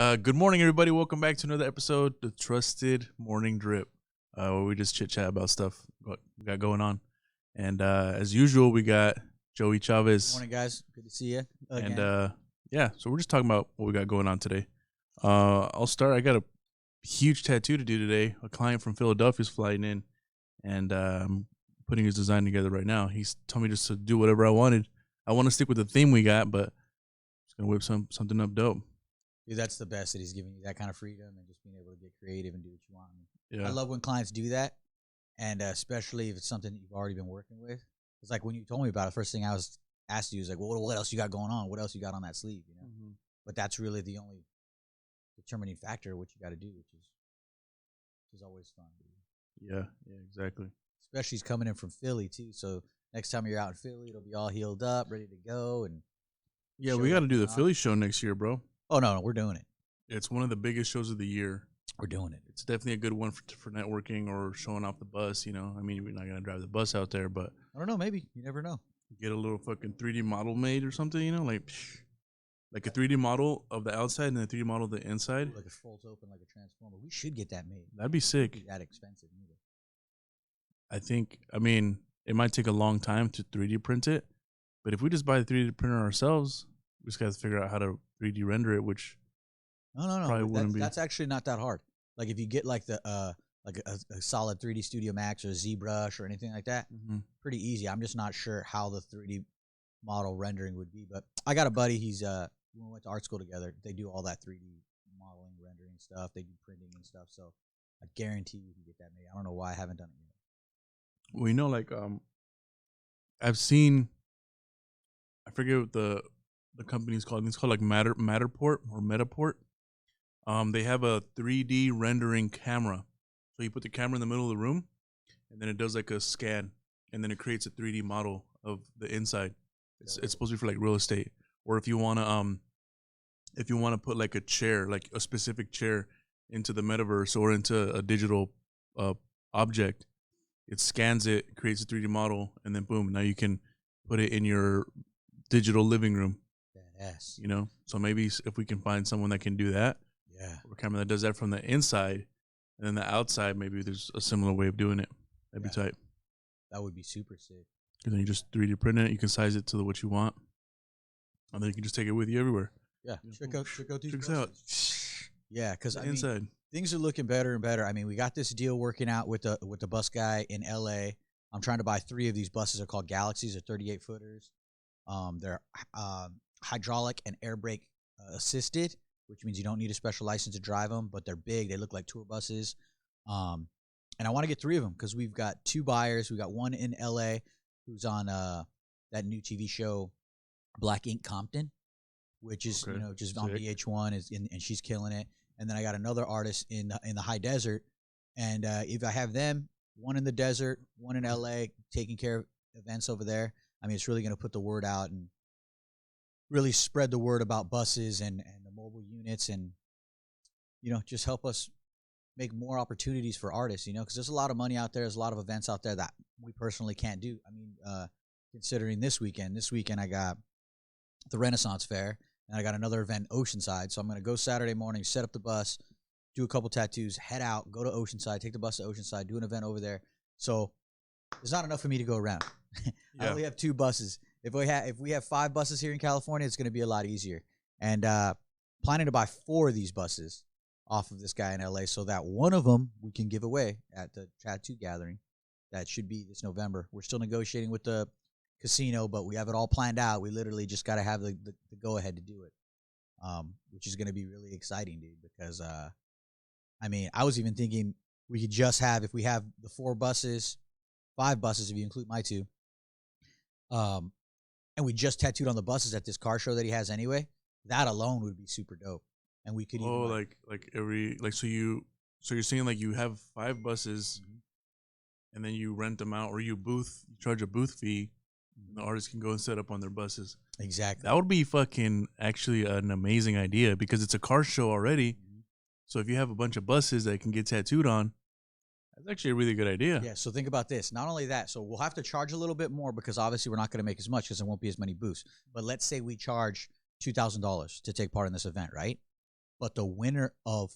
Good morning, everybody. Welcome back to another episode, the Trusted Morning Drip, where we just chit chat about stuff what we got going on. And as usual, we got Joey Chavez. Morning, guys. Good to see you again. And yeah, so we're just talking about what we got going on today. I'll start. I got a huge tattoo to do today. A client from Philadelphia is flying in, and I'm putting his design together right now. He's told me just to do whatever I wanted. I want to stick with the theme we got, but I'm just gonna whip something up dope. Dude, that's the best that he's giving you, that kind of freedom and just being able to get creative and do what you want. Yeah. I love when clients do that, and especially if it's something that you've already been working with. It's like when you told me about it, first thing I was asked you is like, well, what else you got going on? What else you got on that sleeve? You know, But that's really the only determining factor of what you got to do, which is always fun, dude. Yeah, exactly. Especially he's coming in from Philly too, so next time you're out in Philly, it'll be all healed up, ready to go. And yeah, we got to do the Philly show next year, bro. Oh, no, we're doing it. It's one of the biggest shows of the year. We're doing it. It's definitely a good one for networking or showing off the bus, you know. I mean, we're not going to drive the bus out there, but I don't know, maybe. You never know. Get a little fucking 3D model made or something, you know, like a 3D model of the outside and a 3D model of the inside. Like it folds open like a transformer. We should get that made. That'd be sick. It'd be that expensive either. I mean, it might take a long time to 3D print it, but if we just buy the 3D printer ourselves, we just got to figure out how to 3D render it, which No. That's actually not that hard. Like if you get like a solid 3D Studio Max or a ZBrush or anything like that, pretty easy. I'm just not sure how the 3D model rendering would be. But I got a buddy. We went to art school together. They do all that 3D modeling, rendering stuff. They do printing and stuff. So I guarantee we can get that made. I don't know why I haven't done it yet. Well, you know, like I've seen, I forget what the company's called. It's called like Matterport or Metaport. They have a 3D rendering camera. So you put the camera in the middle of the room, and then it does like a scan, and then it creates a 3D model of the inside. It's supposed to be for like real estate, or if you wanna put like a chair, like a specific chair, into the metaverse or into a digital object, it scans it, creates a 3D model, and then boom, now you can put it in your digital living room. Badass. You know, so maybe if we can find someone that can do that, or a camera that does that from the inside, and then the outside, maybe there's a similar way of doing it. That'd be tight. That would be super sick. And then you just 3D print it. You can size it to what you want, and then you can just take it with you everywhere. Yeah, check out these. Check out. Yeah, because inside things are looking better and better. I mean, we got this deal working out with the bus guy in LA. I'm trying to buy 3 of these buses. They're called Galaxies. They're 38 footers. They're hydraulic and air brake assisted, which means you don't need a special license to drive them, but they're big. They look like tour buses. And I want to get 3 of them because we've got 2 buyers. We got one in LA who's on that new TV show, Black Ink Compton, which is just on VH1, and she's killing it. And then I got another artist in the high desert, and if I have them, one in the desert, one in LA, taking care of events over there, I mean, it's really going to put the word out and really spread the word about buses and the mobile units, and just help us make more opportunities for artists. Because there's a lot of money out there, there's a lot of events out there that we personally can't do. I mean, considering this weekend I got the Renaissance Fair, and I got another event, Oceanside. So I'm going to go Saturday morning, set up the bus, do a couple tattoos, head out, go to Oceanside, take the bus to Oceanside, do an event over there. So there's not enough for me to go around. I only have 2 buses. If we have 5 buses here in California, it's going to be a lot easier. And planning to buy 4 of these buses off of this guy in LA, so that one of them we can give away at the tattoo gathering. That should be this November. We're still negotiating with the casino, but we have it all planned out. We literally just got to have the go ahead to do it, which is going to be really exciting, dude. Because I mean, I was even thinking we could just have, if we have the 4 buses, 5 buses if you include my 2, and we just tattooed on the buses at this car show that he has anyway. That alone would be super dope, and we could even so you're saying like you have 5 buses, and then you rent them out, or you charge a booth fee. The artists can go and set up on their buses. Exactly. That would be fucking actually an amazing idea, because it's a car show already. So if you have a bunch of buses that can get tattooed on, that's actually a really good idea. Yeah, so think about this. Not only that, so we'll have to charge a little bit more because obviously we're not going to make as much because there won't be as many booths. But let's say we charge $2,000 to take part in this event, right? but the winner of,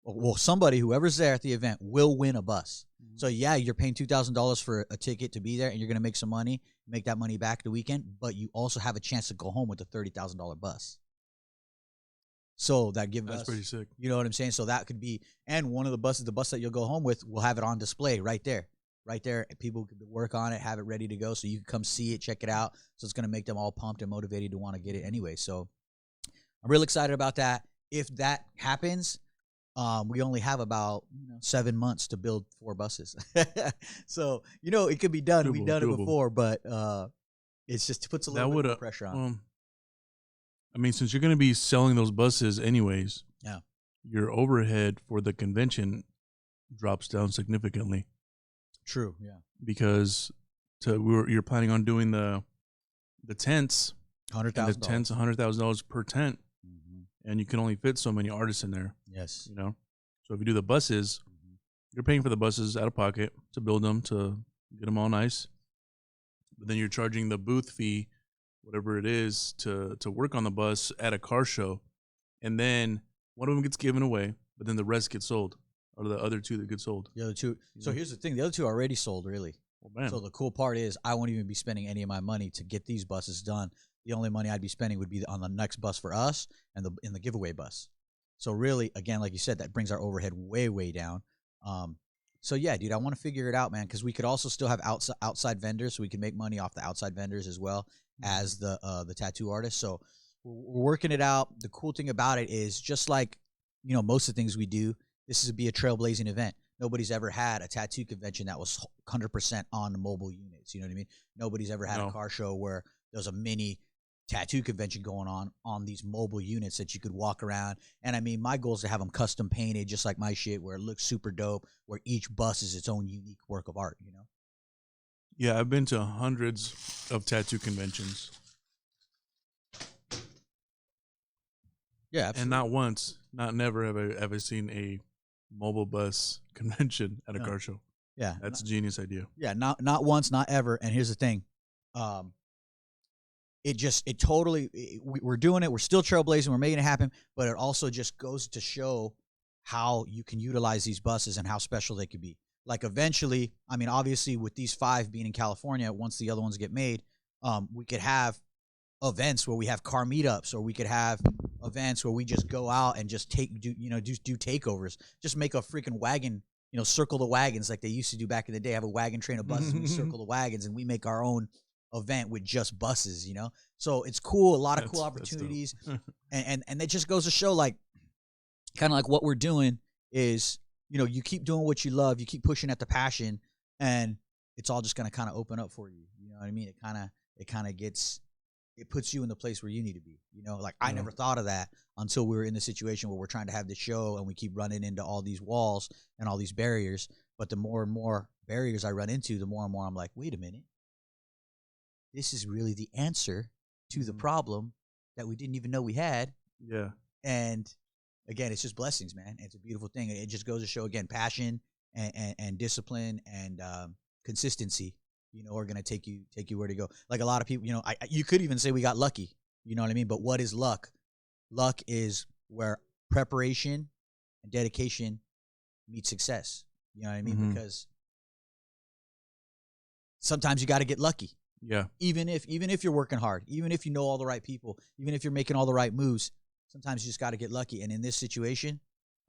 well, somebody, whoever's there at the event will win a bus. Mm-hmm. So yeah, you're paying $2,000 for a ticket to be there, and you're gonna make some money, make that money back the weekend. But you also have a chance to go home with a $30,000 bus. So that gives us, That's pretty sick. You know what I'm saying? So that could be, and one of the buses, the bus that you'll go home with, will have it on display right there. Right there, people could work on it, have it ready to go, so you can come see it, check it out. So it's going to make them all pumped and motivated to want to get it anyway. So I'm real excited about that. If that happens, we only have about 7 months to build 4 buses. So it could be done. We've done it before, but it's just puts a little bit more pressure on. I mean, since you're going to be selling those buses anyways, yeah, your overhead for the convention drops down significantly. True, yeah. Because you're planning on doing the tents, $100,000. The tents, $100,000 per tent, and you can only fit so many artists in there. Yes, So if you do the buses, you're paying for the buses out of pocket to build them, to get them all nice. But then you're charging the booth fee, whatever it is, to work on the bus at a car show, and then one of them gets given away, but then the rest get sold. Or the other 2 that get sold. The other 2. So here's the thing: the other 2 are already sold, really. Well, man. So the cool part is, I won't even be spending any of my money to get these buses done. The only money I'd be spending would be on the next bus for us and in the giveaway bus. So really, again, like you said, that brings our overhead way, way down. So yeah, dude, I want to figure it out, man, because we could also still have outside vendors, so we can make money off the outside vendors as well as the tattoo artists. So we're working it out. The cool thing about it is, just like most of the things we do, this is be a trailblazing event. Nobody's ever had a tattoo convention that was 100% on mobile units. You know what I mean? Nobody's ever had a car show where there's a mini tattoo convention going on these mobile units that you could walk around. And I mean, my goal is to have them custom painted, just like my shit, where it looks super dope, where each bus is its own unique work of art, Yeah, I've been to hundreds of tattoo conventions. Yeah, absolutely. And not once, not never have I ever seen a mobile bus convention at a car show. Yeah, that's a genius idea. Yeah, not once, not ever. And here's the thing, we're doing it. We're still trailblazing. We're making it happen. But it also just goes to show how you can utilize these buses and how special they could be. Like eventually, I mean, obviously, with these 5 being in California, once the other ones get made, we could have events where we have car meetups, or we could have events where we just go out and just do takeovers. Just make a freaking wagon, circle the wagons like they used to do back in the day. Have a wagon train of buses, and we circle the wagons, and we make our own event with just buses. So it's cool. A lot of cool opportunities, and it just goes to show, like, kind of like what we're doing is, you keep doing what you love, you keep pushing at the passion, and it's all just gonna kind of open up for you. You know what I mean? It puts you in the place where you need to be. Like, I never thought of that until we were in the situation where we're trying to have this show and we keep running into all these walls and all these barriers. But the more and more barriers I run into, the more and more I'm like, wait a minute. This is really the answer to the problem that we didn't even know we had. Yeah. And again, it's just blessings, man. It's a beautiful thing. It just goes to show, again, passion and discipline and consistency, are going to take you where to go. Like a lot of people, you could even say we got lucky, you know what I mean? But what is luck? Luck is where preparation and dedication meet success. You know what I mean? Because sometimes you got to get lucky. Yeah. Even if you're working hard, even if you know all the right people, even if you're making all the right moves, sometimes you just got to get lucky. And in this situation,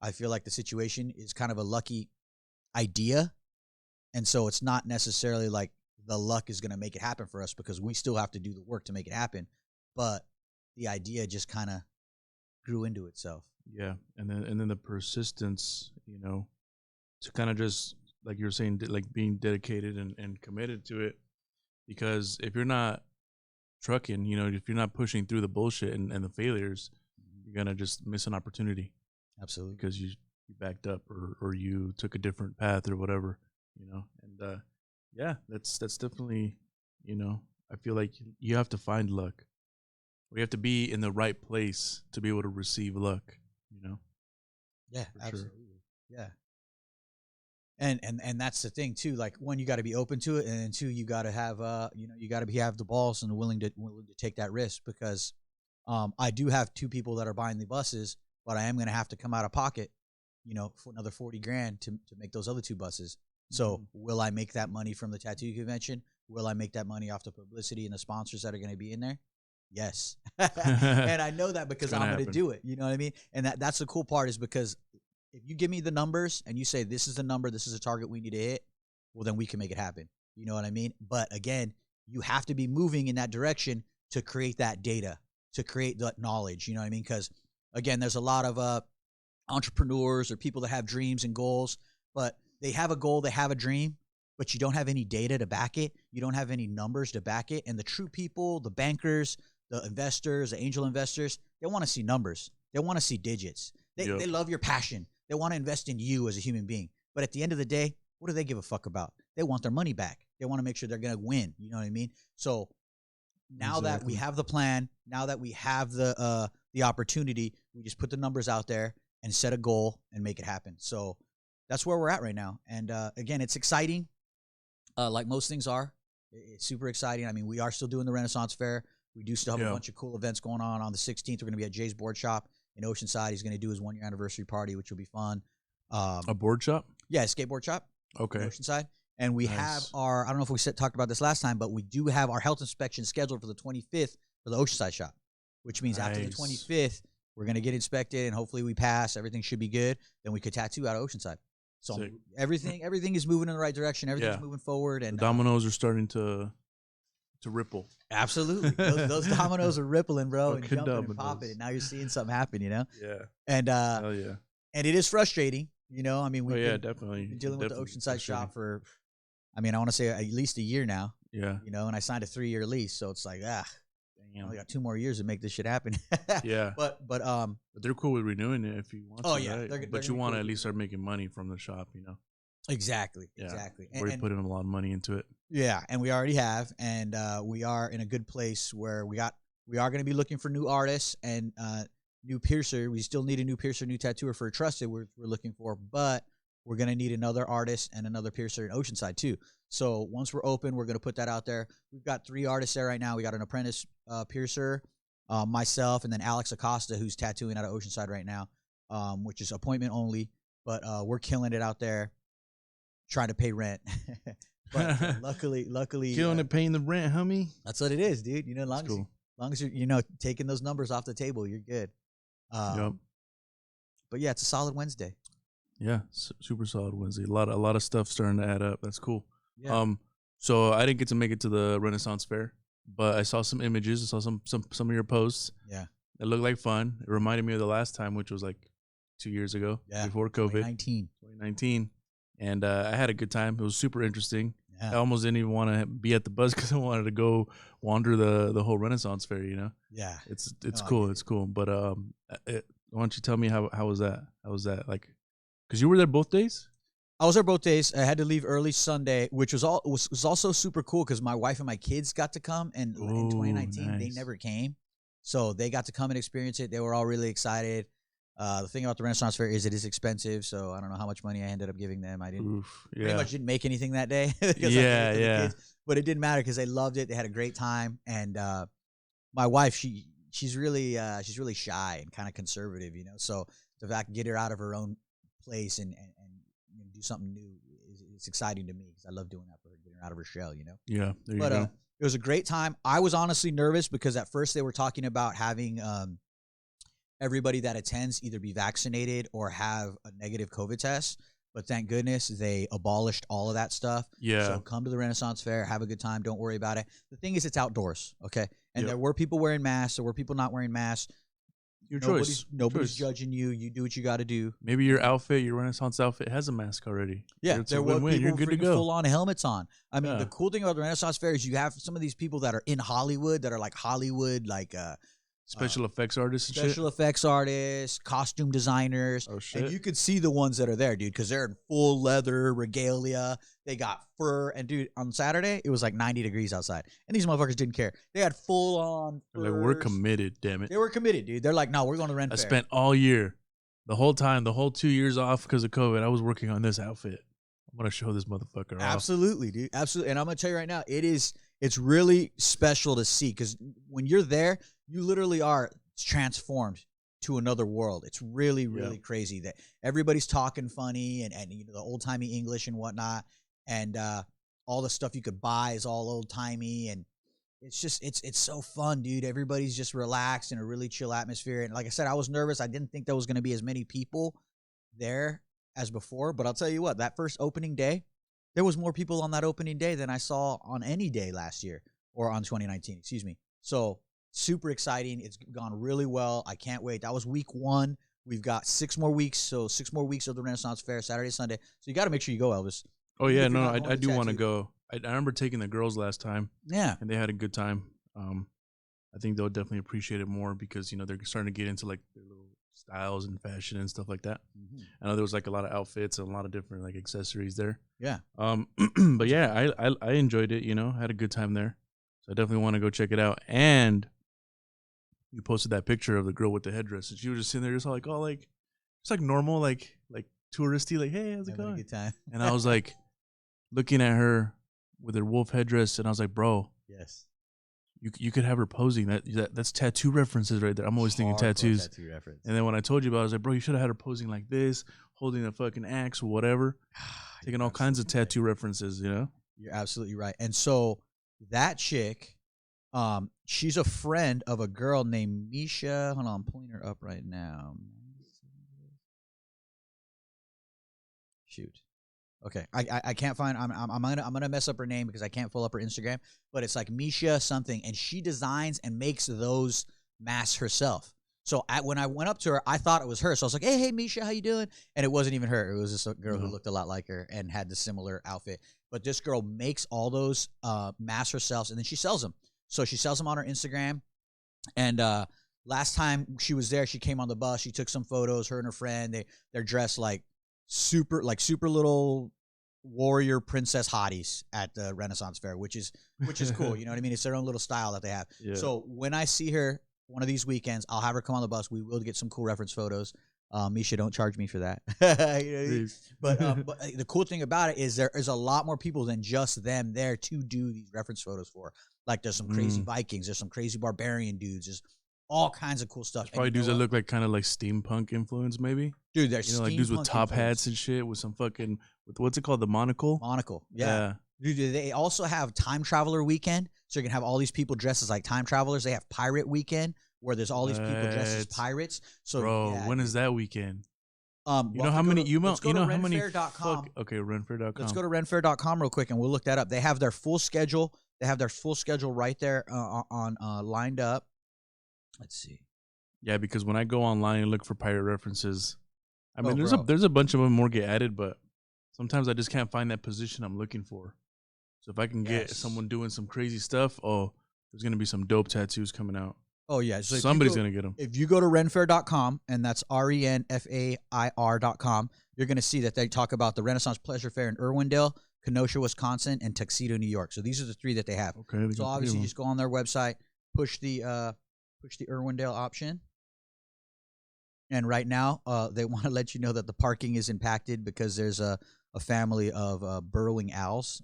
I feel like the situation is kind of a lucky idea. And so it's not necessarily like the luck is going to make it happen for us, because we still have to do the work to make it happen. But the idea just kind of grew into itself. Yeah. And then the persistence, to kind of just, like you were saying, like being dedicated and committed to it. Because if you're not trucking, if you're not pushing through the bullshit and the failures, you're going to just miss an opportunity. Absolutely. Because you backed up or you took a different path or whatever, And yeah, that's definitely, I feel like you have to find luck. Or you have to be in the right place to be able to receive luck, Yeah, For absolutely. sure. Yeah. And that's the thing too. Like, one, you got to be open to it, and then 2, you got to have you got to have the balls and willing to take that risk, because I do have 2 people that are buying the buses, but I am going to have to come out of pocket, for another 40 grand to make those other 2 buses. So will I make that money from the tattoo convention? Will I make that money off the publicity and the sponsors that are going to be in there? Yes. And I know that because I'm going to do it. You know what I mean? And that's the cool part, is because if you give me the numbers and you say, this is the number, this is a target we need to hit, well, then we can make it happen. You know what I mean? But again, you have to be moving in that direction to create that data, to create that knowledge. You know what I mean? Because again, there's a lot of entrepreneurs or people that have dreams and goals, but they have a goal, they have a dream, but you don't have any data to back it. You don't have any numbers to back it. And the true people, the bankers, the investors, the angel investors, they want to see numbers. They want to see digits. They love your passion. They want to invest in you as a human being. But at the end of the day, what do they give a fuck about? They want their money back. They want to make sure they're going to win. You know what I mean? So now that we have the plan, now that we have the opportunity, we just put the numbers out there and set a goal and make it happen. So that's where we're at right now. And again, it's exciting. Like most things are. It's super exciting. I mean, we are still doing the Renaissance Fair. We do still have a bunch of cool events going on the 16th. We're going to be at Jay's Board Shop in Oceanside. He's going to do his 1-year anniversary party, which will be fun. A board shop? Yeah, a skateboard shop. Okay. In Oceanside. And we have I don't know if we talked about this last time, but we do have our health inspection scheduled for the 25th for the Oceanside shop, which means after the 25th, we're going to get inspected and hopefully we pass. Everything should be good. Then we could tattoo out of Oceanside. So everything is moving in the right direction. Everything's moving forward. And the dominoes are starting to ripple. Absolutely. Those dominoes are rippling, bro, and jumping and popping. And now you're seeing something happen, Yeah. And hell yeah. And it is frustrating, I mean, we've definitely been dealing with the Oceanside shop for, I want to say at least a year now. Yeah. And I signed a 3-year lease, so it's like, I only got 2 more years to make this shit happen. Yeah. But they're cool with renewing it if you want to. Oh yeah. Right? But you want to at least start making money from the shop, Exactly. Yeah. Exactly. Or you put in a lot of money into it. Yeah, and we already have, and we are in a good place where we are going to be looking for new artists and new piercer. We still need a new piercer, new tattooer for a trusted. We're looking for, but we're going to need another artist and another piercer in Oceanside too. So once we're open, we're going to put that out there. We've got 3 artists there right now. We got an apprentice piercer, myself, and then Alex Acosta, who's tattooing out of Oceanside right now, which is appointment only. But we're killing it out there, trying to pay rent. But luckily, killing it, paying the rent, homie. That's what it is, dude. As long as you're taking those numbers off the table, you're good. But yeah, it's a solid Wednesday. Yeah, super solid Wednesday. A lot of stuff starting to add up. That's cool. Yeah. So I didn't get to make it to the Renaissance Fair, but I saw some images. I saw some of your posts. Yeah. It looked like fun. It reminded me of the last time, which was like 2 years ago, before COVID. 2019. And I had a good time. It was super interesting. Yeah. I almost didn't even want to be at the bus because I wanted to go wander the whole Renaissance Fair. Yeah, it's cool. It's cool. But why don't you tell me how was that? How was that like? Because you were there both days. I was there both days. I had to leave early Sunday, which was also super cool because my wife and my kids got to come, and in 2019 they never came, so they got to come and experience it. They were all really excited. The thing about the Renaissance Fair is it is expensive, so I don't know how much money I ended up giving them. I pretty much didn't make anything that day. Kids, but it didn't matter because they loved it. They had a great time, and my wife, she's really shy and kind of conservative, So the fact get her out of her own place and do something new it's exciting to me because I love doing that for her, getting her out of her shell, Yeah, there you go. It was a great time. I was honestly nervous because at first they were talking about having everybody that attends either be vaccinated or have a negative COVID test. But thank goodness they abolished all of that stuff. Yeah. So come to the Renaissance Fair, have a good time. Don't worry about it. The thing is, it's outdoors, okay? And there were people wearing masks. There were people not wearing masks. Nobody's judging you. You do what you got to do. Maybe your Renaissance outfit has a mask already. Yeah, there were people You're good to go. Full on helmets on. I mean, the cool thing about the Renaissance Fair is you have some of these people that are in Hollywood that are like Hollywood, like special effects artists and special effects artists, costume designers. Oh, shit. And you could see the ones that are there, dude, because they're in full leather regalia. They got fur. And, dude, on Saturday, it was like 90 degrees outside. And these motherfuckers didn't care. They had full on furs. Like, we're committed, damn it. They were committed, dude. They're like, no, we're going to Ren Fair. I spent all year, the whole 2 years off because of COVID, I was working on this outfit. I'm going to show this motherfucker off. Absolutely, dude. Absolutely. And I'm going to tell you right now, it's really special to see because when you're there, you literally are transformed to another world. It's really, really crazy that everybody's talking funny and you know, the old timey English and whatnot, and all the stuff you could buy is all old timey, and it's just it's so fun, dude. Everybody's just relaxed in a really chill atmosphere. And like I said, I was nervous. I didn't think there was going to be as many people there as before, but I'll tell you what, that first opening day, there was more people on that opening day than I saw on any day last year or on 2019, excuse me. So super exciting. It's gone really well. I can't wait. That was week 1. We've got 6 more weeks. So 6 more weeks of the Renaissance Fair, Saturday, Sunday. So you got to make sure you go, Elvis. Oh yeah, no, I do want to go. I remember taking the girls last time. Yeah, and they had a good time. I think they'll definitely appreciate it more because you know they're starting to get into like their little styles and fashion and stuff like that. I know there was like a lot of outfits and a lot of different like accessories there. Yeah. But yeah, I enjoyed it. You know, had a good time there. So I definitely want to go check it out. And you posted that picture of the girl with the headdress, and she was just sitting there, just all like, oh, like it's like normal, like touristy, like, hey, how's it going? A good time. And I was like, looking at her with her wolf headdress, and I was like, bro, yes, you could have her posing. That's tattoo references right there. I'm always thinking tattoos. Tattoo reference. And then when I told you about it, I was like, bro, you should have had her posing like this, holding a fucking axe or whatever, taking all kinds of tattoo references, you know? You're absolutely right. And so that chick, she's a friend of a girl named Misha. Hold on, I'm pulling her up right now. Shoot. Okay, I can't find. I'm gonna mess up her name because I can't pull up her Instagram. But it's like Misha something, and she designs and makes those masks herself. So when I went up to her, I thought it was her. So I was like, hey Misha, how you doing? And it wasn't even her. It was just a girl who looked a lot like her and had the similar outfit. But this girl makes all those masks herself, and then she sells them. So she sells them on her Instagram. And last time she was there, she came on the bus. She took some photos. Her and her friend. They're dressed like super little warrior princess hotties at the Renaissance Fair, which is cool. You know what I mean? It's their own little style that they have. Yeah. So when I see her one of these weekends, I'll have her come on the bus. We will get some cool reference photos. Misha, don't charge me for that. You know, but the cool thing about it is there is a lot more people than just them there to do these reference photos for. Like there's some crazy Vikings, there's some crazy barbarian dudes, there's all kinds of cool stuff. Probably dudes that look like kind of like steampunk influence, maybe. Dude, there's like dudes with top hats and shit with some fucking what's it called, the monocle? Monocle, yeah. Dude, they also have time traveler weekend, so you're gonna have all these people dressed as like time travelers. They have pirate weekend where there's all these people dressed as pirates. So, bro, when is that weekend? You know how many? Let's go to renfair.com. Okay, renfair.com. Let's go to renfair.com real quick and we'll look that up. They have their full schedule. They have their full schedule right there on lined up. Let's see. Yeah, because when I go online and look for pirate references, I mean, there's a bunch of them more get added, but sometimes I just can't find that position I'm looking for. So if I can get someone doing some crazy stuff, there's gonna be some dope tattoos coming out. Oh yeah, so somebody's gonna get them. If you go to renfair.com, and that's renfair.com, you're gonna see that they talk about the Renaissance Pleasure Fair in Irwindale, Kenosha, Wisconsin, and Tuxedo, New York. So these are the 3 that they have. Okay. So obviously, just go on their website, push the Irwindale option. And right now, they want to let you know that the parking is impacted because there's a family of burrowing owls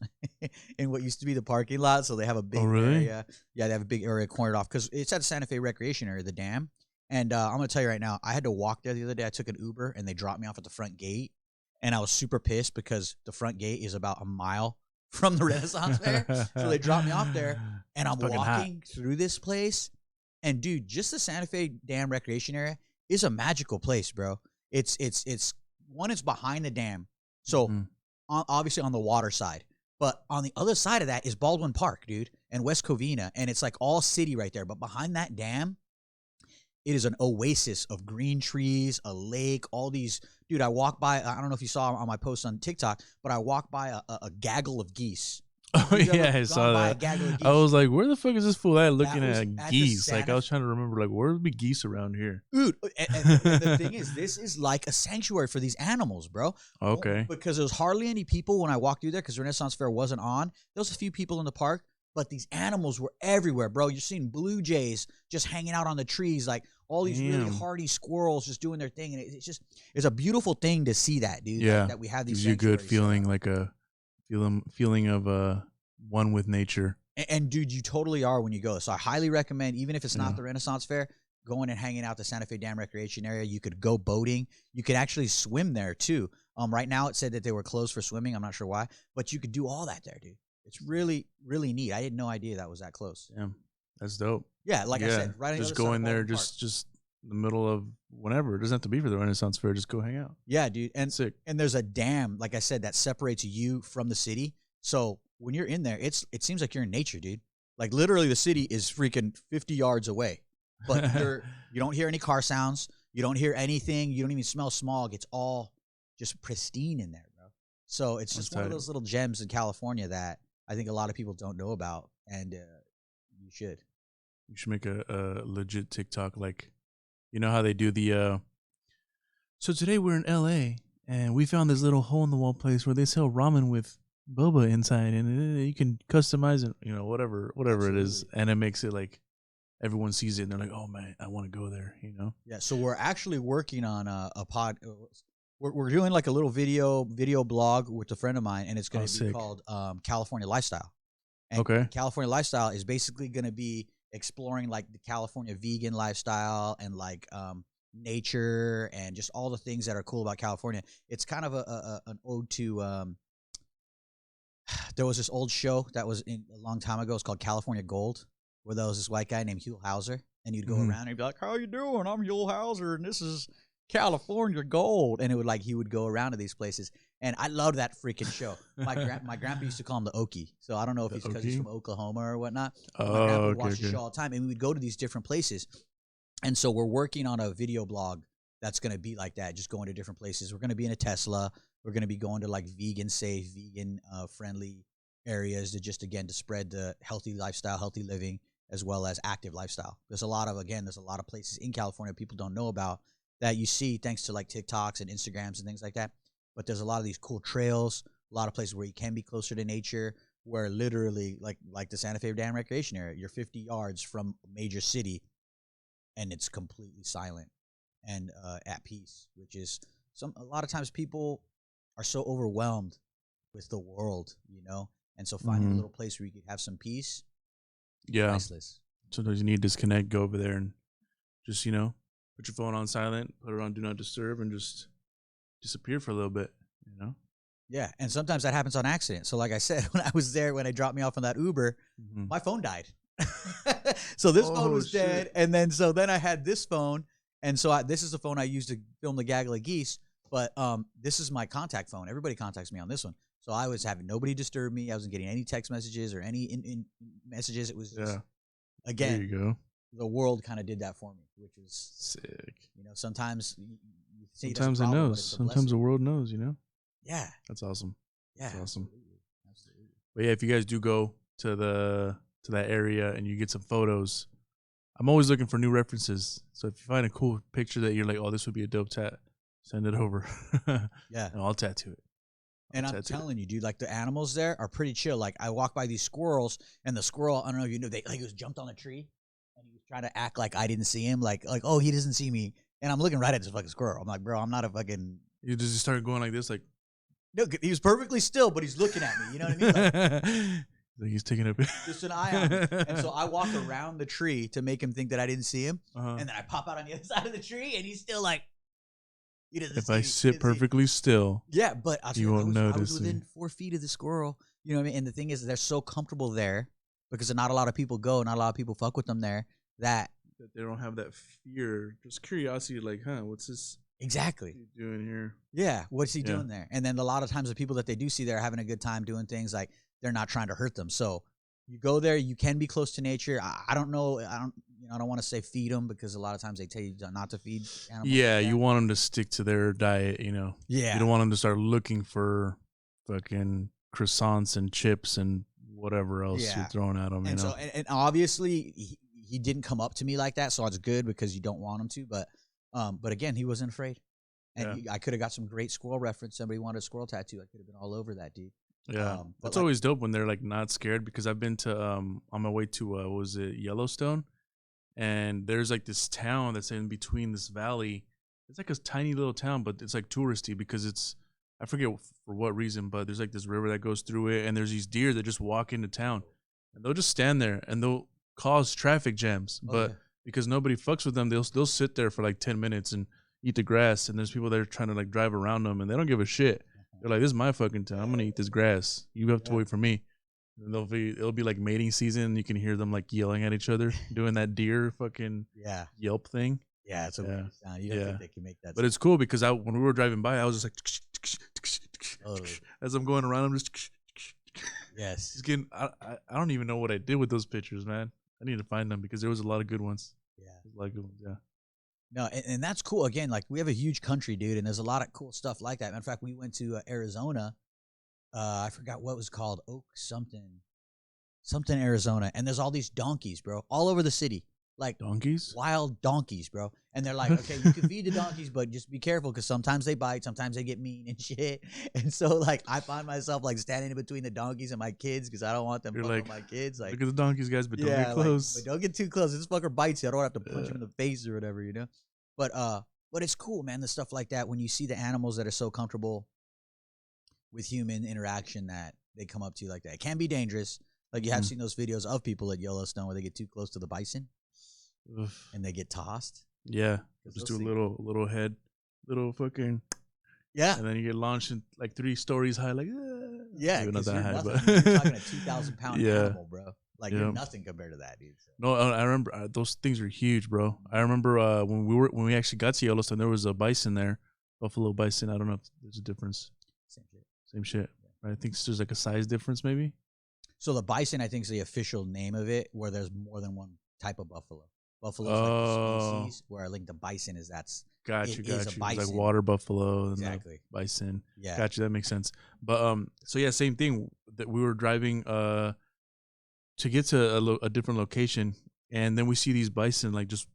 in what used to be the parking lot. So they have a big area. Yeah, they have a big area cornered off because it's at the Santa Fe Recreation Area, the dam. And I'm going to tell you right now, I had to walk there the other day. I took an Uber, and they dropped me off at the front gate. And I was super pissed because the front gate is about a mile from the Renaissance Fair. So they dropped me off there, and I'm walking through this place. And, dude, just the Santa Fe Dam Recreation Area is a magical place, bro. It's behind the dam. So, obviously on the water side. But on the other side of that is Baldwin Park, dude, and West Covina. And it's like all city right there. But behind that dam, it is an oasis of green trees, a lake, all these. Dude, I walked by, I don't know if you saw on my post on TikTok, but I walked by a gaggle of geese. Oh, yeah, I saw that. I was like, where the fuck is this fool at looking at geese? Like, I was trying to remember, like, where would be geese around here? Dude, and the thing is, this is like a sanctuary for these animals, bro. Okay. Because there's hardly any people when I walked through there because Renaissance Fair wasn't on. There was a few people in the park, but these animals were everywhere, bro. You're seeing blue jays just hanging out on the trees, like all these really hardy squirrels just doing their thing. And it's a beautiful thing to see that, dude. Yeah. That we have these gives you a good feeling, like a feeling of one with nature. And dude, you totally are when you go. So I highly recommend, even if it's not the Renaissance Fair, going and hanging out the Santa Fe Dam Recreation Area. You could go boating. You could actually swim there too. Right now it said that they were closed for swimming. I'm not sure why, but you could do all that there, dude. It's really, really neat. I had no idea that was that close. Yeah, that's dope. Yeah, like I said, right on the just other go side in of there, Baldwin Park. just in the middle of whenever. It doesn't have to be for the Renaissance Fair. Just go hang out. Yeah, dude. And Sick. and there's a dam, like I said, that separates you from the city. So when you're in there, it seems like you're in nature, dude. Like literally the city is freaking 50 yards away. But you don't hear any car sounds. You don't hear anything. You don't even smell smog. It's all just pristine in there, bro. So it's just one of those little gems in California that I think a lot of people don't know about, and you should. You should make a legit TikTok, like, you know how they do the. So today we're in LA and we found this little hole in the wall place where they sell ramen with boba inside, and you can customize it, you know, whatever Absolutely. It is, and it makes it like everyone sees it and they're like, oh man, I want to go there, you know. Yeah. So we're actually working on a pod. We're doing like a little video blog with a friend of mine, and it's going to be called California Lifestyle. And okay. California Lifestyle is basically going to be exploring like the California vegan lifestyle and like nature and just all the things that are cool about California. It's kind of an ode to there was this old show that was a long time ago. It's called California Gold, where there was this white guy named Hugh Hauser, and you'd go around and he'd be like, "How you doing? I'm Hugh Hauser, and this is California Gold." And he would go around to these places, and I loved that freaking show. My grandpa used to call him the Okie, so I don't know if it's because he's from Oklahoma or whatnot. My grandpa would watch the show all the time, and we would go to these different places. And so we're working on a video blog that's going to be like that, just going to different places. We're going to be in a Tesla. We're going to be going to like vegan safe, vegan friendly areas to spread the healthy lifestyle, healthy living, as well as active lifestyle. There's a lot of places in California people don't know about that you see thanks to like TikToks and Instagrams and things like that. But there's a lot of these cool trails, a lot of places where you can be closer to nature, where literally like the Santa Fe Dam Recreation Area, you're 50 yards from a major city, and it's completely silent and at peace, which is a lot of times people are so overwhelmed with the world, you know, and so finding a little place where you could have some peace, priceless. Sometimes you need to disconnect, go over there and just, you know, put your phone on silent, put it on do not disturb, and just disappear for a little bit, you know? Yeah, and sometimes that happens on accident. So like I said, when I was there, when I dropped me off on that Uber, my phone died. So this phone was dead, and then I had this phone, and so this is the phone I used to film the gaggle of geese, but this is my contact phone. Everybody contacts me on this one. So I was having nobody disturb me. I wasn't getting any text messages or any in messages. It was just, again, there you go. The world kind of did that for me, which was sick. You know, sometimes sometimes it knows. Sometimes the world knows, you know? Yeah. That's awesome. Yeah. That's awesome. Absolutely. But yeah, if you guys do go to that area and you get some photos, I'm always looking for new references. So if you find a cool picture that you're like, oh, this would be a dope tat, send it over. Yeah. And I'll tattoo it. And I'm telling you, dude, like the animals there are pretty chill. Like I walk by these squirrels, and the squirrel, I don't know if you know, he was jumped on a tree, and he was trying to act like I didn't see him, like oh, he doesn't see me, and I'm looking right at this fucking squirrel. I'm like, bro, I'm not a fucking. You just started going like this, like. No, he was perfectly still, but he's looking at me. You know what I mean? Like he's taking a just an eye on me. And so I walk around the tree to make him think that I didn't see him, and then I pop out on the other side of the tree, and he's still like. If I sit perfectly still, yeah, but you won't notice. I was within 4 feet of the squirrel. You know what I mean? And the thing is, they're so comfortable there because not a lot of people go, not a lot of people fuck with them there. That they don't have that fear, just curiosity. Like, what's this? Exactly. Doing here? Yeah, what's he doing there? And then a lot of times the people that they do see there are having a good time doing things, like they're not trying to hurt them. So you go there, you can be close to nature. I don't know. I don't want to say feed them because a lot of times they tell you not to feed animals. Yeah, you want them to stick to their diet, you know. Yeah. You don't want them to start looking for fucking croissants and chips and whatever else you're throwing at them. And you know? So, and obviously he didn't come up to me like that, so it's good because you don't want him to. But again, he wasn't afraid, and I could have got some great squirrel reference. Somebody wanted a squirrel tattoo. I could have been all over that, dude. Yeah, it's always dope when they're like not scared, because I've been to on my way to what was it, Yellowstone, and there's like this town that's in between this valley. It's like a tiny little town, but it's like touristy because it's, I forget for what reason, but there's like this river that goes through it, and there's these deer that just walk into town, and they'll just stand there and they'll cause traffic jams, but because nobody fucks with them. They'll sit there for like 10 minutes and eat the grass, and there's people that are trying to like drive around them, and they don't give a shit. They're like, "This is my fucking town. I'm gonna eat this grass. You have to wait for me." And it'll be like mating season. And you can hear them like yelling at each other, doing that deer fucking yelp thing. Yeah, it's a weird sound. You don't think they can make that. But it's cool because when we were driving by, I was just like, as I'm going around, I'm just just getting. I don't even know what I did with those pictures, man. I need to find them because there was a lot of good ones. Yeah, a lot of good ones. Yeah. No, and that's cool. Again, like we have a huge country, dude, and there's a lot of cool stuff like that. Matter of fact, we went to Arizona. I forgot what it was called, Oak something Arizona, and there's all these donkeys, bro, all over the city, like donkeys, wild donkeys, bro. And they're like, okay, you can feed the donkeys, but just be careful because sometimes they bite, sometimes they get mean and shit. And so, like, I find myself like standing in between the donkeys and my kids because I don't want them fucking like, my kids. Like, look at the donkeys, guys, but don't get close. Like, but don't get too close. This fucker bites you. I don't have to punch him in the face or whatever, you know. But it's cool, man. The stuff like that when you see the animals that are so comfortable with human interaction that they come up to you like that. It can be dangerous. Like you have seen those videos of people at Yellowstone where they get too close to the bison and they get tossed. Yeah, just do a little head, little fucking and then you get launched in like 3 stories high, like maybe not that high, but you're talking a 2,000-pound animal, bro. Like you're nothing compared to that, dude. So. No, I remember those things are huge, bro. I remember when we actually got to Yellowstone, there was a bison there, buffalo bison. I don't know if there's a difference. Same shit. Yeah. Right? I think there's like a size difference, maybe. So the bison, I think, is the official name of it, where there's more than one type of buffalo. Buffalo's like the species, where I think the bison is got you. It's like water buffalo and bison. Yeah, got you. That makes sense. But so yeah, same thing. That we were driving to get to a different location, and then we see these bison like just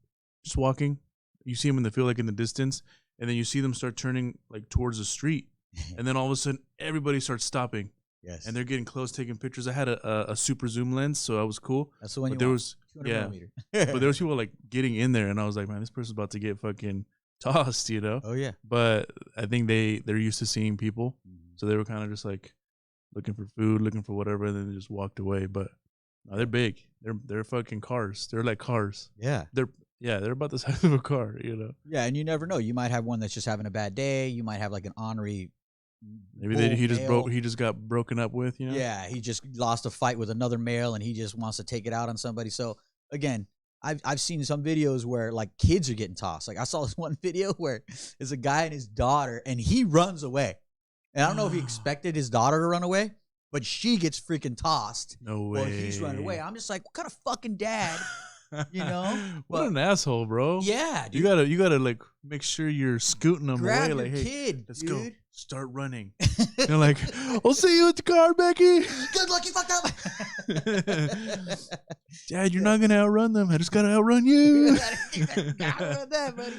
walking. You see them in the field, like in the distance, and then you see them start turning like towards the street, and then all of a sudden everybody starts stopping. Yes. And they're getting close, taking pictures. I had a super zoom lens, so that was cool. That's the one but you there want. was but there was people like getting in there, and I was like, man, this person's about to get fucking tossed, you know? Oh yeah. But I think they're used to seeing people, so they were kind of just like looking for food, looking for whatever, and then they just walked away. But no, they're big. They're fucking cars. They're like cars. Yeah. They're about the size of a car, you know? Yeah, and you never know. You might have one that's just having a bad day. You might have like an ornery. Maybe he just got broken up with, you know? Yeah, he just lost a fight with another male and he just wants to take it out on somebody. So again, I've seen some videos where like kids are getting tossed. Like I saw this one video where there's a guy and his daughter and he runs away. And I don't know if he expected his daughter to run away, but she gets freaking tossed. No way. Well, he's running away. I'm just like, what kind of fucking dad? You know, what an asshole, bro. Yeah, dude. You gotta like make sure you're scooting them away. Like, hey, kid, let's dude. go. Start running. You're like, I'll see you at the car, Becky. Good luck, you fucked up. Dad, you're not gonna outrun them. I just gotta outrun you. Outrun that, buddy.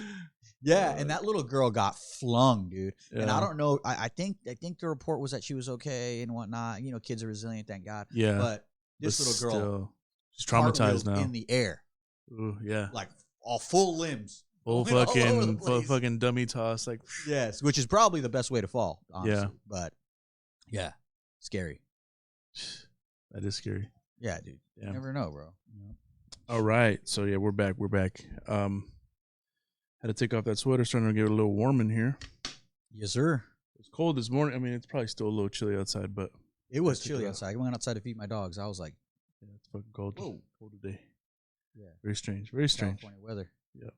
Yeah, and that little girl got flung, dude. Yeah. And I don't know. I think the report was that she was okay and whatnot. You know, kids are resilient, thank God. Yeah. But this little girl. She's traumatized now. In the air. Ooh, yeah. Like all full limbs. Full fucking dummy toss. Like yes, which is probably the best way to fall, honestly. Yeah. But yeah. Scary. That is scary. Yeah, dude. Yeah. You never know, bro. Yeah. All right. So yeah, we're back. Had to take off that sweater, starting to get a little warm in here. Yes, sir. It's cold this morning. I mean, it's probably still a little chilly outside, but it was chilly outside. I went outside to feed my dogs. I was like, yeah, it's fucking cold. Whoa. Cold today. Yeah. Very strange. Very strange. California weather. Yeah.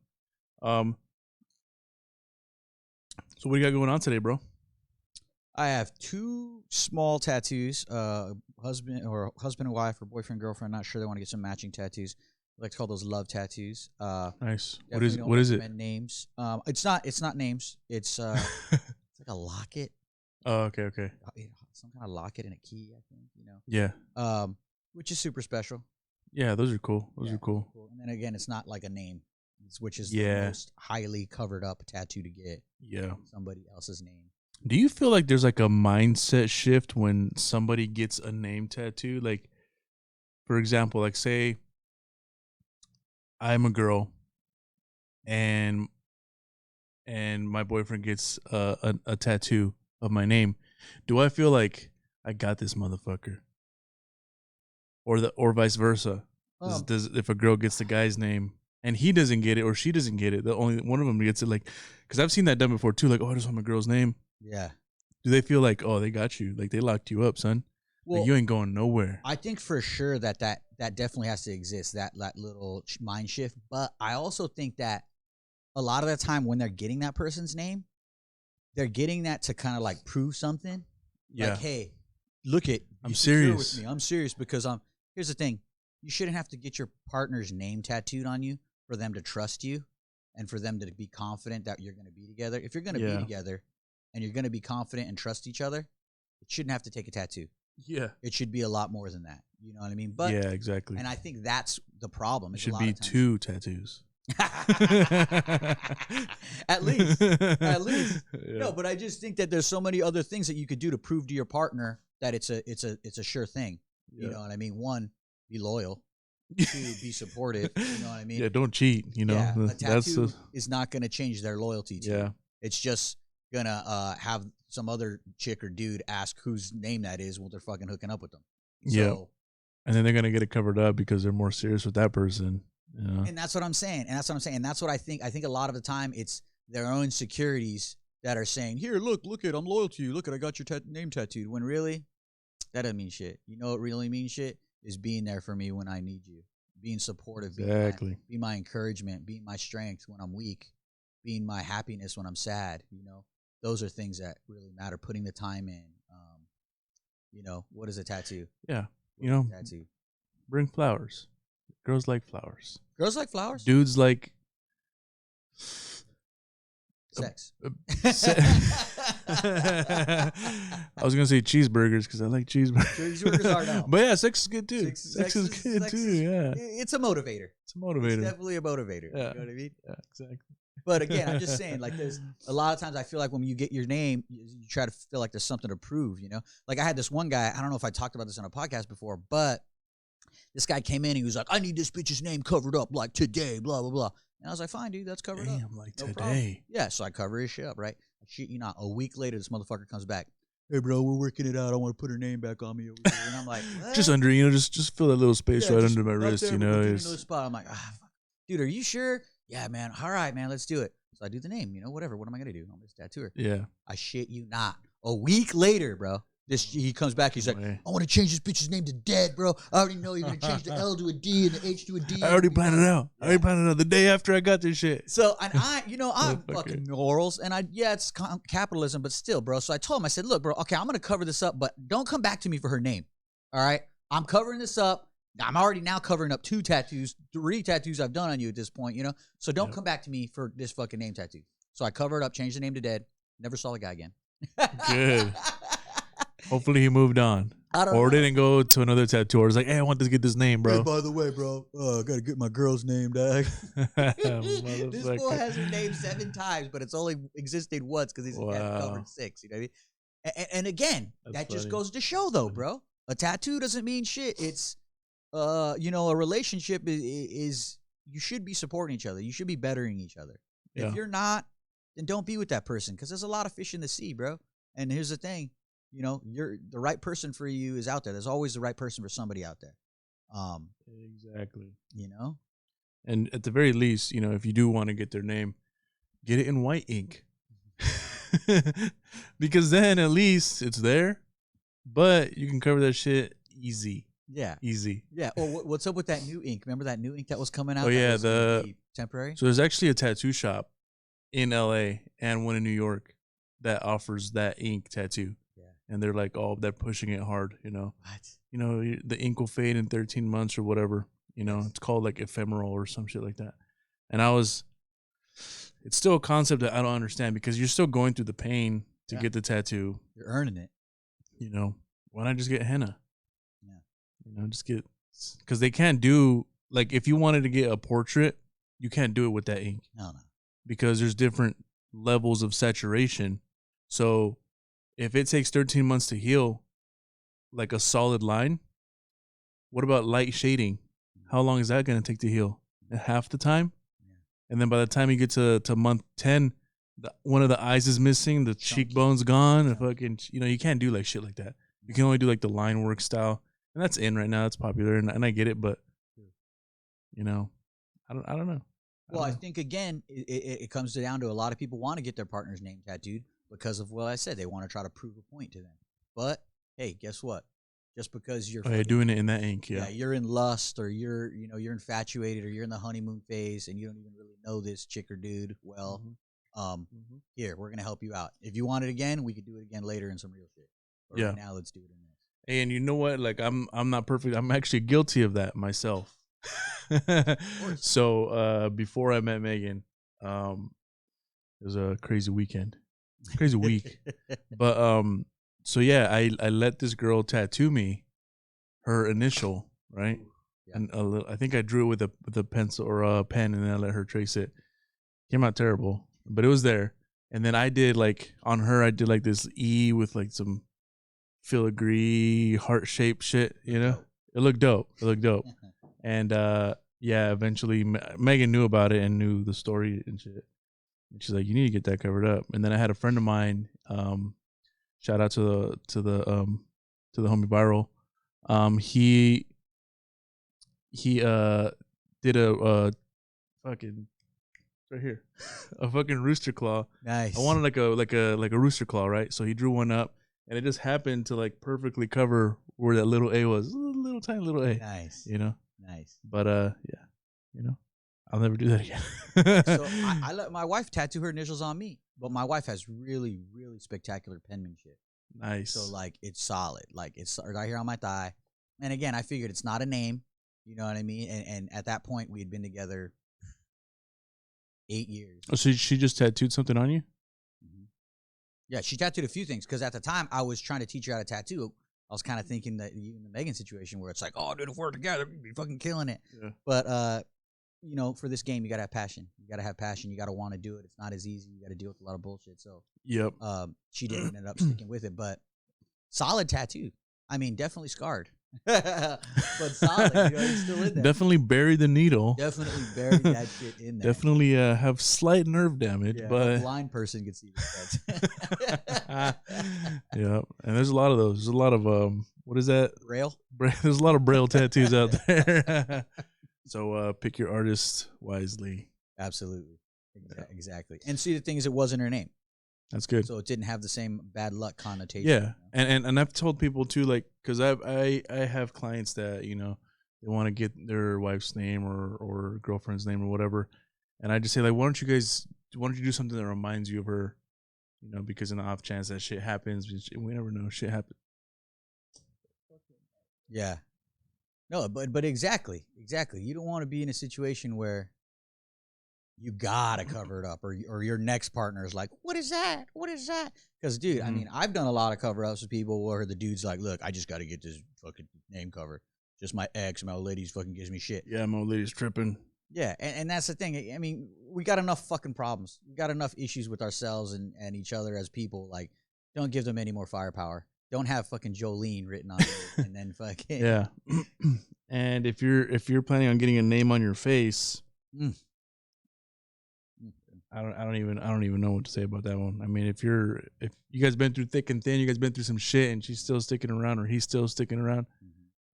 So what do you got going on today, bro? I have 2 small tattoos. Husband and wife, or boyfriend, girlfriend. Not sure they want to get some matching tattoos. I like to call those love tattoos. Nice. What is it? Names. It's not names. It's it's like a locket. Oh, okay. Some kind of locket and a key, I think. You know. Yeah. Which is super special. Yeah, those are cool. Those are cool. And then again, it's not like a name, which is the most highly covered up tattoo to get. Yeah. Somebody else's name. Do you feel like there's like a mindset shift when somebody gets a name tattoo? Like, for example, like say I'm a girl and my boyfriend gets a tattoo of my name. Do I feel like I got this motherfucker? Or vice versa? Does if a girl gets the guy's name, and he doesn't get it or she doesn't get it. The only one of them gets it, like, because I've seen that done before too. Like, oh, I just want my girl's name. Yeah. Do they feel like, oh, they got you, like they locked you up, son? Well, like, you ain't going nowhere. I think for sure that definitely has to exist, that little mind shift. But I also think that a lot of the time when they're getting that person's name, they're getting that to kind of like prove something. Yeah. Like, hey, look it. I'm serious. With me. I'm serious because here's the thing. You shouldn't have to get your partner's name tattooed on you for them to trust you and for them to be confident that you're going to be together. If you're going to be together and you're going to be confident and trust each other, it shouldn't have to take a tattoo. Yeah. It should be a lot more than that. You know what I mean? But yeah, exactly. And I think that's the problem. It should be 2 tattoos. At least. Yeah. No, but I just think that there's so many other things that you could do to prove to your partner that it's a sure thing. Yeah. You know what I mean? 1, be loyal. 2, be supportive. You know what I mean? Yeah, don't cheat. You know, yeah, a tattoo is not going to change their loyalty to you. It's just gonna have some other chick or dude ask whose name that is when they're fucking hooking up with them. Yeah, and then they're gonna get it covered up because they're more serious with that person. You know? And that's what I'm saying. And that's what I think. I think a lot of the time it's their own insecurities that are saying, "Here, look it, I'm loyal to you. Look it, I got your name tattooed." When really, that doesn't mean shit. You know what really means shit is being there for me when I need you, being supportive, being my encouragement, being my strength when I'm weak, being my happiness when I'm sad. You know, those are things that really matter. Putting the time in. You know, what is a tattoo? Yeah, you know, tattoo. Bring flowers. Girls like flowers. Girls like flowers? Dudes like sex. I was gonna say cheeseburgers because I like cheeseburgers. Cheeseburgers are now. But yeah, sex is good too. Sex is good too. Yeah, it's a motivator. It's definitely a motivator. Yeah. You know what I mean? Yeah, exactly. But again, I'm just saying, like, there's a lot of times I feel like when you get your name, you try to feel like there's something to prove, you know? Like, I had this one guy, I don't know if I talked about this on a podcast before, but this guy came in and he was like, I need this bitch's name covered up, like, today, blah, blah, blah. And I was like, fine, dude, that's covered up. Like, no today. Problem. Yeah, so I cover his shit up, right? I shit you not. A week later, this motherfucker comes back. Hey, bro, we're working it out. I want to put her name back on me over here. And I'm like, what? Just under, you know, just fill that little space right under my wrist, you know? Another spot. I'm like, fuck. Dude, are you sure? Yeah, man. All right, man, let's do it. So I do the name, you know, whatever. What am I going to do? I'm just tattoo her. Yeah. I shit you not. A week later, bro, he comes back. He's like, I want to change this bitch's name to Dead, bro. I already know you're going to change the L to a D and the H to a D. I already planned it out. I already planned it out the day after I got this shit. So, and I'm fucking morals. And it's capitalism, but still, bro. So I told him, I said, look, bro, okay, I'm going to cover this up, but don't come back to me for her name. All right? I'm covering this up. I'm already now covering up 2 tattoos, 3 tattoos I've done on you at this point, you know? So don't come back to me for this fucking name tattoo. So I covered it up, changed the name to Dead. Never saw the guy again. Good. Hopefully he moved on. I don't know. Didn't go to another tattooer. It's like, hey, I want to get this name, bro. Hey, by the way, bro, I got to get my girl's name, dog. This boy has her name 7 times, but it's only existed once because he's covered 6. You know what I mean? And again, that just goes to show, though, bro. A tattoo doesn't mean shit. It's, you know, a relationship is you should be supporting each other. You should be bettering each other. Yeah. If you're not, then don't be with that person because there's a lot of fish in the sea, bro. And here's the thing. You know, the right person for you is out there. There's always the right person for somebody out there. Exactly. You know? And at the very least, you know, if you do want to get their name, get it in white ink. Because then at least it's there, but you can cover that shit easy. Yeah. Easy. Yeah. Or what's up with that new ink? Remember that new ink that was coming out? Oh, yeah. The temporary? So there's actually a tattoo shop in LA and one in New York that offers that ink tattoo. And they're like, they're pushing it hard, you know. What? You know, the ink will fade in 13 months or whatever. You know, it's called like ephemeral or some shit like that. And it's still a concept that I don't understand because you're still going through the pain to get the tattoo. You're earning it. You know, why not just get henna? Yeah. You know, just get, because they can't do, like if you wanted to get a portrait, you can't do it with that ink. No. Because there's different levels of saturation. So, if it takes 13 months to heal, like a solid line, what about light shading? How long is that going to take to heal? Half the time? Yeah. And then by the time you get to month 10, one of the eyes is missing, the cheekbone's gone, and fucking, you know, you can't do like shit like that. You can only do like the line work style. And that's in right now. That's popular, and I get it, but, you know, I don't know. Well, I think again, it comes down to a lot of people want to get their partner's name tattooed because of what I said. They want to try to prove a point to them. But hey, guess what? Just because you're doing it in that ink, yeah, you're in lust, or you're you're infatuated, or you're in the honeymoon phase, and you don't even really know this chick or dude well. Here, we're gonna help you out. If you want it again, we could do it again later in some real shit. But right now, let's do it in this. Hey, and you know what? Like, I'm not perfect. I'm actually guilty of that myself. So before I met Megan, it was a crazy weekend, crazy week. But so yeah, I let this girl tattoo me her initial, right? Yeah. And I think I drew it with a pencil or a pen, and then I let her trace it. Came out terrible, but it was there. And then I did like on her, I did like this E with like some filigree heart shaped shit. You know, it looked dope. It looked dope. And yeah, eventually Megan knew about it and knew the story and shit. And she's like, "You need to get that covered up." And then I had a friend of mine. Shout out to the homie Viral. He did a fucking right here, a fucking rooster claw. Nice. I wanted like a rooster claw, right? So he drew one up, and it just happened to like perfectly cover where that little A was, little tiny little A. Nice. You know. Nice. But yeah, you know, I'll never do that again. So I let my wife tattoo her initials on me, but my wife has really, really spectacular penmanship. Nice. So like it's solid, like it's right here on my thigh. And again, I figured it's not a name, you know what I mean? And at that point, we had been together 8 years. Oh, so she just tattooed something on you? Mm-hmm. Yeah, she tattooed a few things because at the time I was trying to teach her how to tattoo. I was kind of thinking that in the Megan situation where it's like, oh, dude, if we're together, we'd be fucking killing it. Yeah. But you know, for this game, you gotta have passion. You gotta have passion. You gotta want to do it. It's not as easy. You gotta deal with a lot of bullshit. So yep. She didn't end up sticking with it, but solid tattoo. I mean, definitely scarred, but solid. You know, it's still in there. Definitely buried the needle. Definitely buried that shit in there. Definitely have slight nerve damage, but a blind person could see that. Yeah, and there's a lot of those. There's a lot of what is that? Braille. There's a lot of braille tattoos out there. So pick your artist wisely. Absolutely. Exactly. And see, the thing is, it wasn't her name. That's good. So it didn't have the same bad luck connotation. Yeah, you know? and I've told people too, like, because I have clients that, you know, they want to get their wife's name or girlfriend's name or whatever, and I just say, like, why don't you do something that reminds you of her, you know, because in the off chance that shit happens, we never know, shit happens. Yeah. No, but exactly. You don't want to be in a situation where you gotta cover it up, or your next partner is like, "What is that? What is that?" Because, dude, I mean, I've done a lot of cover ups with people where the dude's like, "Look, I just got to get this fucking name covered. Just my ex, my old lady's fucking gives me shit." Yeah, my old lady's tripping. Yeah, and that's the thing. I mean, we got enough fucking problems. We got enough issues with ourselves and each other as people. Like, don't give them any more firepower. Don't have fucking Jolene written on it, and then fucking yeah. And if you're planning on getting a name on your face, I don't even know what to say about that one. I mean, if you guys been through thick and thin, you guys been through some shit, and she's still sticking around or he's still sticking around,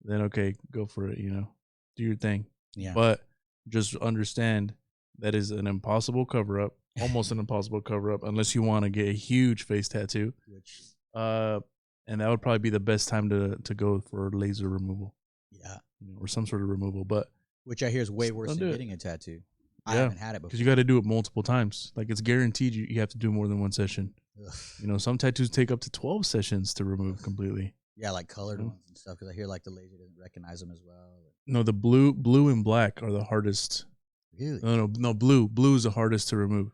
then okay, go for it. You know, do your thing. Yeah. But just understand that is an impossible cover up, almost an impossible cover up, unless you want to get a huge face tattoo. And that would probably be the best time to go for laser removal. Yeah. You know, or some sort of removal, but which I hear is way worse than getting a tattoo. I haven't had it before. Because you got to do it multiple times. Like, it's guaranteed you have to do more than one session. Ugh. You know, some tattoos take up to 12 sessions to remove completely. Yeah, like colored ones and stuff. Because I hear like the laser doesn't recognize them as well. No, the blue and black are the hardest. Really? No, blue. Blue is the hardest to remove.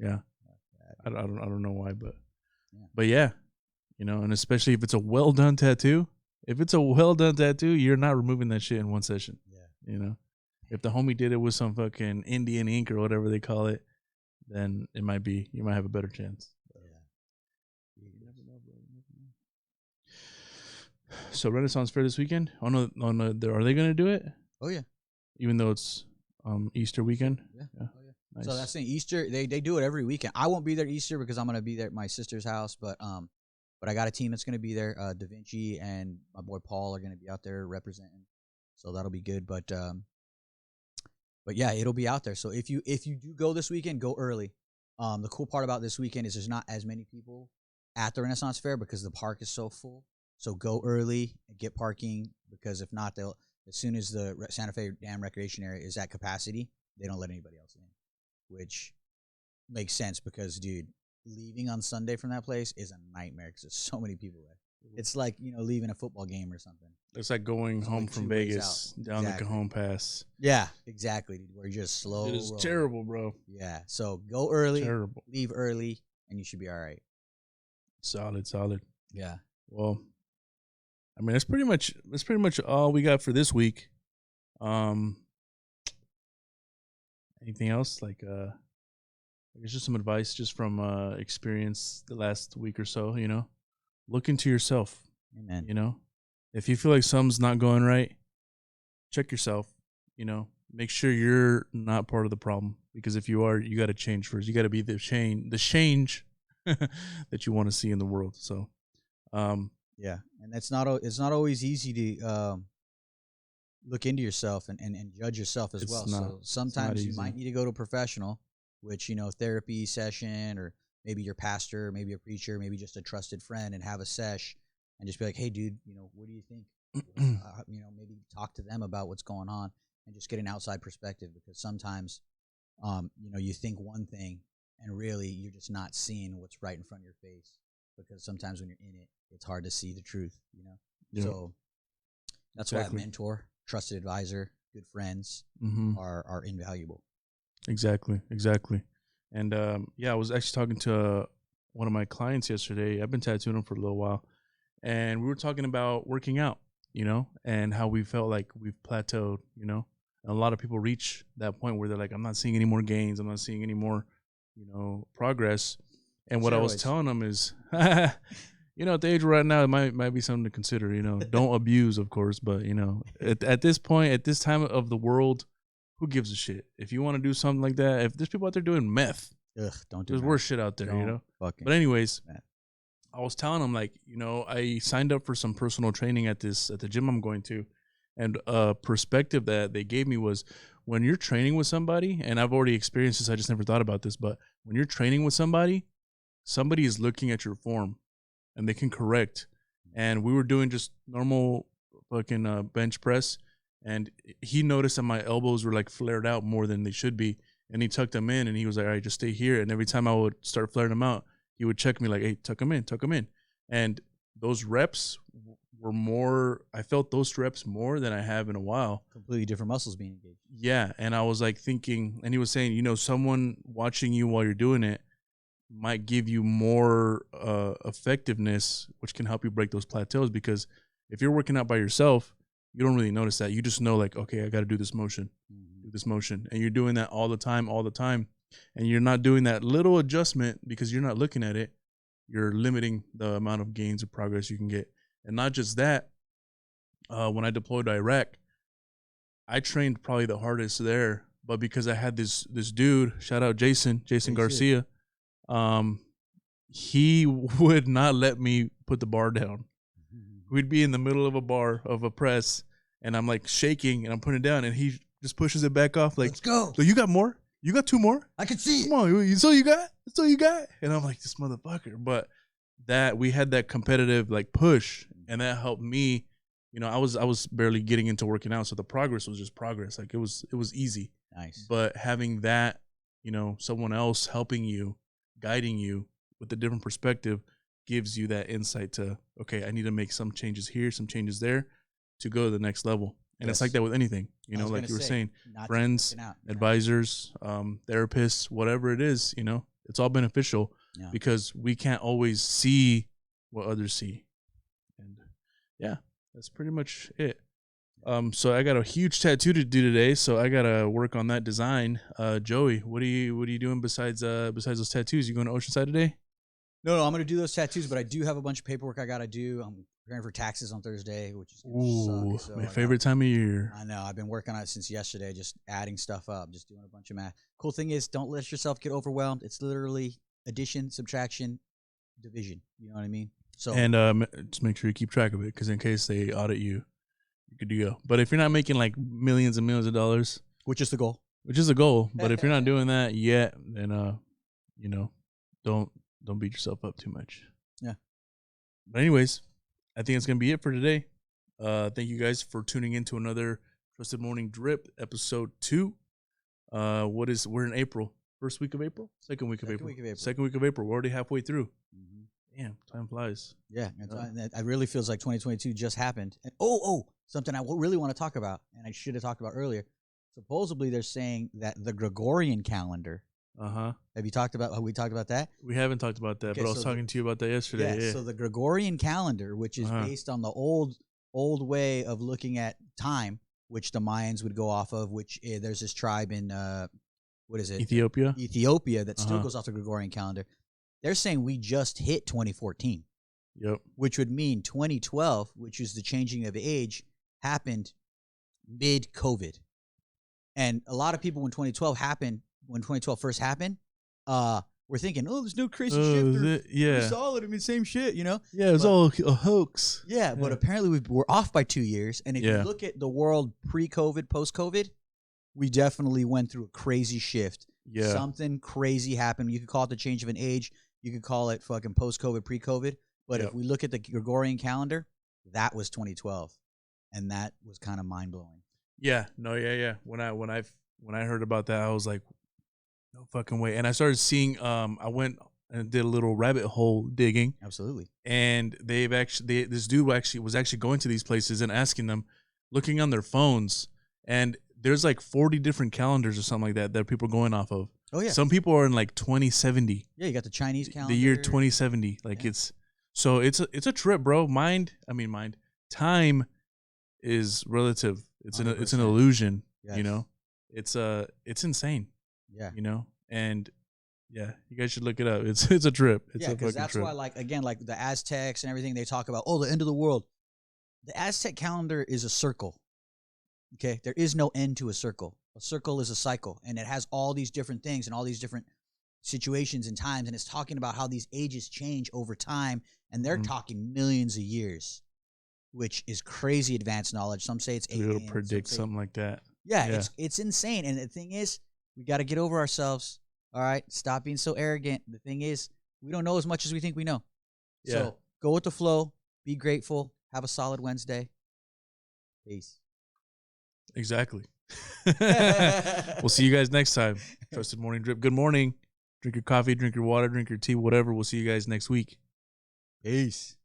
Yeah, I don't know why, but yeah, you know, and especially if it's a well done tattoo. If it's a well done tattoo, you're not removing that shit in one session. Yeah, you know. If the homie did it with some fucking Indian ink or whatever they call it, then you might have a better chance. Yeah. You never know, bro. So Renaissance Fair this weekend? Oh no, are they gonna do it? Oh yeah. Even though it's Easter weekend? Yeah. Oh yeah. Nice. So that's the Easter. They do it every weekend. I won't be there Easter because I'm gonna be there at my sister's house, but I got a team that's gonna be there. Da Vinci and my boy Paul are gonna be out there representing. So that'll be good. But But yeah, it'll be out there. So if you do go this weekend, go early. The cool part about this weekend is there's not as many people at the Renaissance Fair because the park is so full. So go early and get parking, because if not, they'll, as soon as the Santa Fe Dam Recreation Area is at capacity, they don't let anybody else in, which makes sense because, dude, leaving on Sunday from that place is a nightmare because there's so many people there. It's like, you know, leaving a football game or something. It's like going home from Vegas down the Cajon Pass. Yeah, exactly, dude. Where you're just slow. It is terrible, bro. Yeah, so go early, Terrible. leave early, and you should be all right. Solid. Yeah. Well, I mean, that's pretty much all we got for this week. Anything else? Like, I guess just some advice just from experience the last week or so, you know? Look into yourself. Amen. You know? If you feel like something's not going right, check yourself, you know? Make sure you're not part of the problem, because if you are, you got to change first. You got to be the change that you want to see in the world. So, yeah, and it's not always easy to look into yourself and judge yourself as well. So sometimes you might need to go to a professional, which, you know, therapy session, or maybe your pastor, maybe a preacher, maybe just a trusted friend, and have a sesh and just be like, hey, dude, you know, what do you think? You know, maybe talk to them about what's going on and just get an outside perspective, because sometimes, you know, you think one thing and really you're just not seeing what's right in front of your face, because sometimes when you're in it, it's hard to see the truth, you know? Yeah. So that's why a mentor, trusted advisor, good friends are invaluable. Exactly. And yeah, I was actually talking to one of my clients yesterday. I've been tattooing him for a little while, and we were talking about working out, you know, and how we felt like we've plateaued, you know. And a lot of people reach that point where they're like, I'm not seeing any more gains, I'm not seeing any more, you know, progress. And what I was telling them is, you know, at the age we're at now, it might be something to consider, you know. Don't abuse, of course, but, you know, at this point, at this time of the world, who gives a shit? If you want to do something like that, if there's people out there doing meth, don't do there's worse shit out there, you know. But anyways, I was telling them, like, you know, I signed up for some personal training at the gym I'm going to, and a perspective that they gave me was, when you're training with somebody, and I've already experienced this, I just never thought about this, but when you're training with somebody is looking at your form, and they can correct. And we were doing just normal fucking bench press, and he noticed that my elbows were like flared out more than they should be, and he tucked them in, and he was like, all right, just stay here. And every time I would start flaring them out, he would check me like, hey, tuck them in. And those reps were more, I felt those reps more than I have in a while. Completely different muscles being engaged. Yeah. And I was like thinking, and he was saying, you know, someone watching you while you're doing it might give you more effectiveness, which can help you break those plateaus. Because if you're working out by yourself, you don't really notice that. You just know, like, okay, I got to do this motion, and you're doing that all the time, and you're not doing that little adjustment because you're not looking at it. You're limiting the amount of gains or progress you can get. And not just that, when I deployed to Iraq, I trained probably the hardest there, but because I had this dude, shout out Jason Garcia, he would not let me put the bar down. We'd be in the middle of a bar of a press, and I'm like shaking, and I'm putting it down, and he just pushes it back off, like, let's go. So you got more? You got 2 more? I can see it. Come on, so you got? And I'm like, this motherfucker. But that we had that competitive like push, and that helped me. You know, I was barely getting into working out, so the progress was just progress. Like it was easy. Nice. But having that, you know, someone else helping you, guiding you with a different perspective, gives you that insight to, okay, I need to make some changes here, some changes there, to go to the next level. And it's like that with anything, you know, like you were saying, friends, advisors, therapists, whatever it is, you know, it's all beneficial because we can't always see what others see. And yeah, that's pretty much it. So I got a huge tattoo to do today, so I gotta work on that design. Joey, what are you doing besides those tattoos? You going to Oceanside today? No, I'm gonna do those tattoos, but I do have a bunch of paperwork I gotta do. I'm preparing for taxes on Thursday, which is gonna suck. So my favorite time of year. I know. I've been working on it since yesterday, just adding stuff up, just doing a bunch of math. Cool thing is, don't let yourself get overwhelmed. It's literally addition, subtraction, division. You know what I mean? So and just make sure you keep track of it, because in case they audit you, you're good to go. But if you're not making like millions and millions of dollars, which is the goal, which is a goal. But if you're not doing that yet, then you know, don't beat yourself up too much. Yeah. But anyways, I think it's gonna be it for today. Thank you guys for tuning in to another Trusted Morning Drip, episode 2. We're in April. First week of April? Second week of April. Second week of April. We're already halfway through. Mm-hmm. Damn, time flies. Yeah, it really feels like 2022 just happened. And, something I really want to talk about, and I should have talked about earlier. Supposedly, they're saying that the Gregorian calendar. Have we talked about that? We haven't talked about that, but I was talking to you about that yesterday. Yeah. So the Gregorian calendar, which is based on the old way of looking at time, which the Mayans would go off of, which there's this tribe in what is it? Ethiopia that still goes off the Gregorian calendar. They're saying we just hit 2014. Yep. Which would mean 2012, which is the changing of age, happened mid-COVID. And a lot of people, when 2012 first happened, we're thinking, there's no crazy shift. We're solid. I mean, same shit, you know? Yeah, it was all a hoax. Yeah, but apparently we're off by 2 years. And if you look at the world pre-COVID, post-COVID, we definitely went through a crazy shift. Yeah. Something crazy happened. You could call it the change of an age. You could call it fucking post-COVID, pre-COVID. But if we look at the Gregorian calendar, that was 2012. And that was kind of mind-blowing. Yeah. No, yeah. When I heard about that, I was like, no fucking way. And I started seeing, I went and did a little rabbit hole digging. Absolutely. And this dude was actually going to these places and asking them, looking on their phones, and there's like 40 different calendars or something like that people are going off of. Oh, yeah. Some people are in like 2070. Yeah, you got the Chinese calendar. The year 2070. Like it's a trip, bro. Time is relative. It's 100%. It's an illusion, you know? It's insane. Yeah. You know? And yeah, you guys should look it up. It's a trip. It's a fucking trip. That's why, like the Aztecs and everything, they talk about, the end of the world. The Aztec calendar is a circle. Okay? There is no end to a circle. A circle is a cycle, and it has all these different things and all these different situations and times, and it's talking about how these ages change over time, and they're talking millions of years, which is crazy advanced knowledge. Some say it's 8 million. To predict something like that. Yeah, it's insane. And the thing is, we got to get over ourselves. All right? Stop being so arrogant. The thing is, we don't know as much as we think we know. Yeah. So go with the flow. Be grateful. Have a solid Wednesday. Peace. Exactly. We'll see you guys next time. Trusted Morning Drip. Good morning. Drink your coffee, drink your water, drink your tea, whatever. We'll see you guys next week. Peace.